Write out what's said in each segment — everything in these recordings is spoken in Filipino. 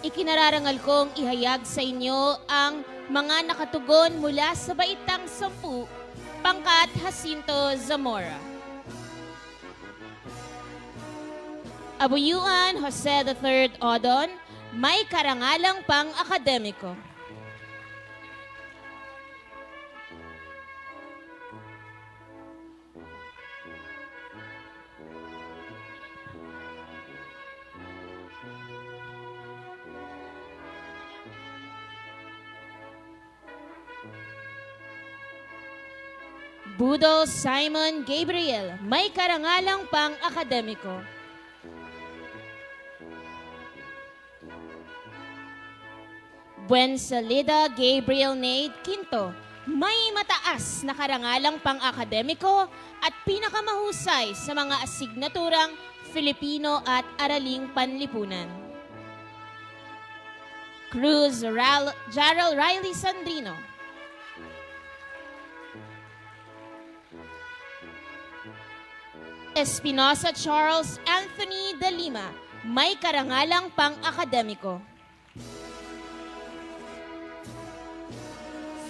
Ikinararangal kong ihayag sa inyo ang mga nakatugon mula sa Baitang 10, pangkat Jacinto Zamora. Abuyuan Jose III Odon, may karangalang pang-akademiko. Budol Simon Gabriel, may karangalang pang-akademiko. Buensalida Gabriel Nade Quinto, may mataas na karangalang pang-akademiko at pinakamahusay sa mga asignaturang Filipino at Araling Panlipunan. Cruz Jarrell Riley Sandrino. Espinosa Charles Anthony de Lima, may karangalang pang-akademiko.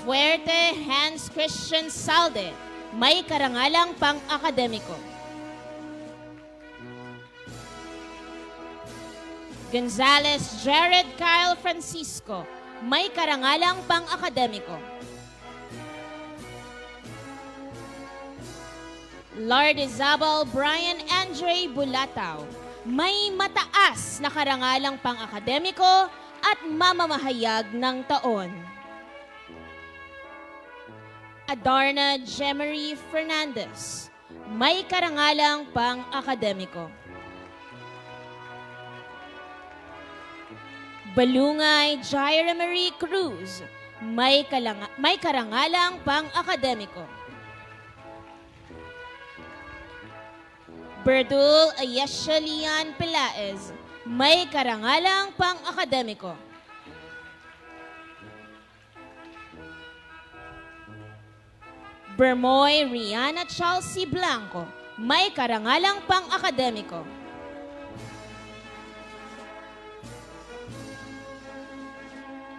Fuerte Hans Christian Salde, may karangalang pang-akademiko. Gonzales Jared Kyle Francisco, may karangalang pang-akademiko. Lord Isabel Brian Andre Bulataw, may mataas na karangalang pang-akademiko at mamamahayag ng taon. Adarna Jemery Fernandez, may karangalang pang-akademiko. Balungay Jaira Marie Cruz, may karangalang pang-akademiko. Berdul Ayeshalian Pelaez, may karangalang pang-akademiko. Bermoy Rihanna Chelsea Blanco, may karangalang pang-akademiko.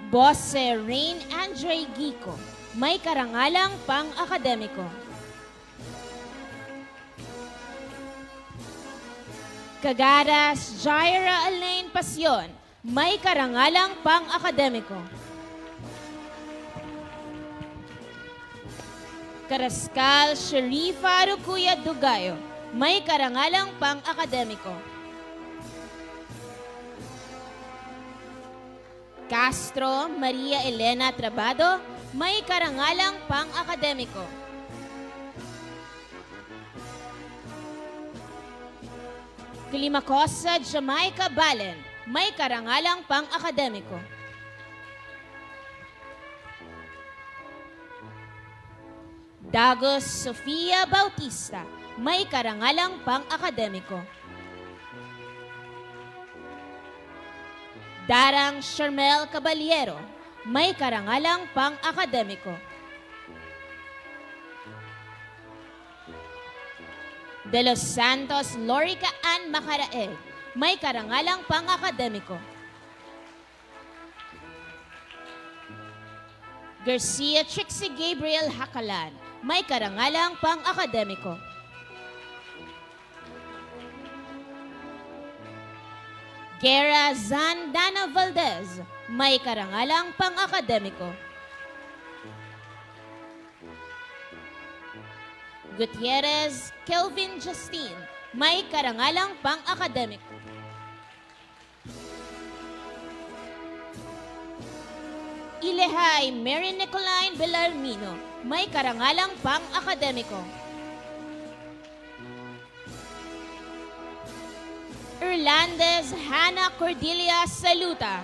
Bosse Rain Andre Gico, may karangalang pang-akademiko. Cagaras Jaira Elaine Pasyon, may karangalang pang-akademiko. Karaskal Sharifa Rukuya Dugayo, may karangalang pang-akademiko. Castro Maria Elena Trabado, may karangalang pang-akademiko. Climacosa Jamaica Balen, may karangalang pang-akademiko. Dagos Sofia Bautista, may karangalang pang-akademiko. Darang Sharmel Caballero, may karangalang pang-akademiko. De Los Santos Lorica Ann Macarael, may karangalang pang-akademiko. Garcia Trixie Gabriel Hakalan, may karangalang pang-akademiko. Guerra Zandana Valdez, may karangalang pang-akademiko. Gutierrez Kelvin Justine, may karangalang pang-akademiko. Ilehay Mary Nicoline Belarmino, may karangalang pang-akademiko. Irlandez Hannah Cordelia Saluta,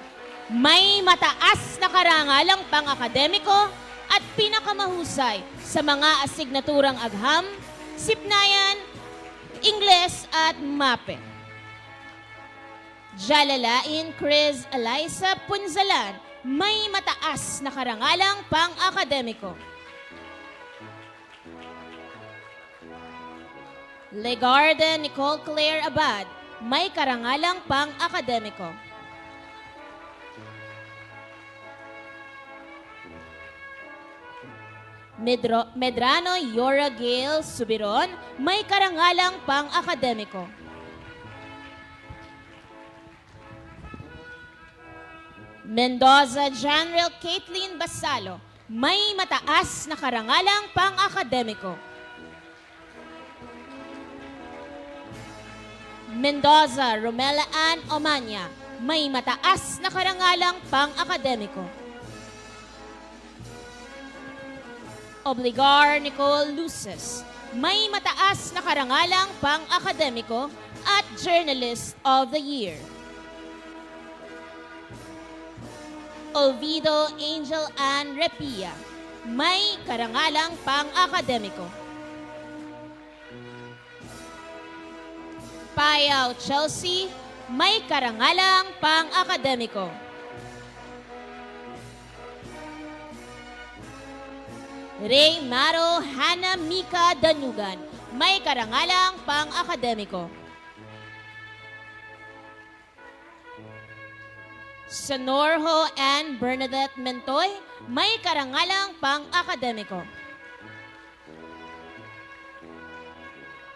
may mataas na karangalang pang-akademiko at pinakamahusay sa mga asignaturang agham, sipnayan, Ingles at MAPE. Jalalain Chris Eliza Punzalan, may mataas na karangalang pang-akademiko. Legarda Nicole Claire Abad, may karangalang pang-akademiko. Medrano Yora Gail Subiron, may karangalang pang-akademiko. Mendoza Janrel Caitlin Basalo, may mataas na karangalang pang-akademiko. Mendoza Romela Ann Omania, may mataas na karangalang pang-akademiko. Obligar Nicole Luces, may mataas na karangalang pang-akademiko at Journalist of the Year. Olvido Angel Ann Repia, may karangalang pang-akademiko. Payaw Chelsea, may karangalang pang-akademiko. Ray Maro Hannah Mika Danugan, may karangalang pang-akademiko. Sonorho Ann Bernadette Mentoy, may karangalang pang-akademiko.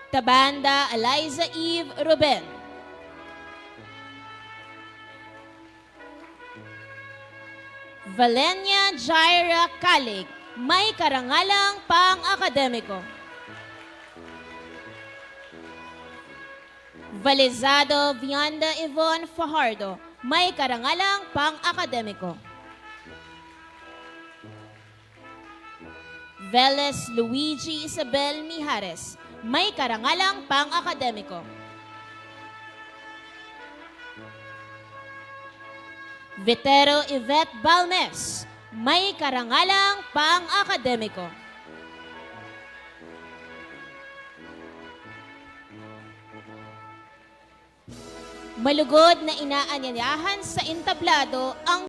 Tabanda Eliza Eve Ruben. Valenia Jaira Calig, may karangalang pang-akademiko. Valizado Vianda Yvonne Fajardo, may karangalang pang-akademiko. Velez Luigi Isabel Mijares, may karangalang pang-akademiko. Vitero Yvette Balmes, may karangalang pang-akademiko. Malugod na inaanyayahan sa entablado ang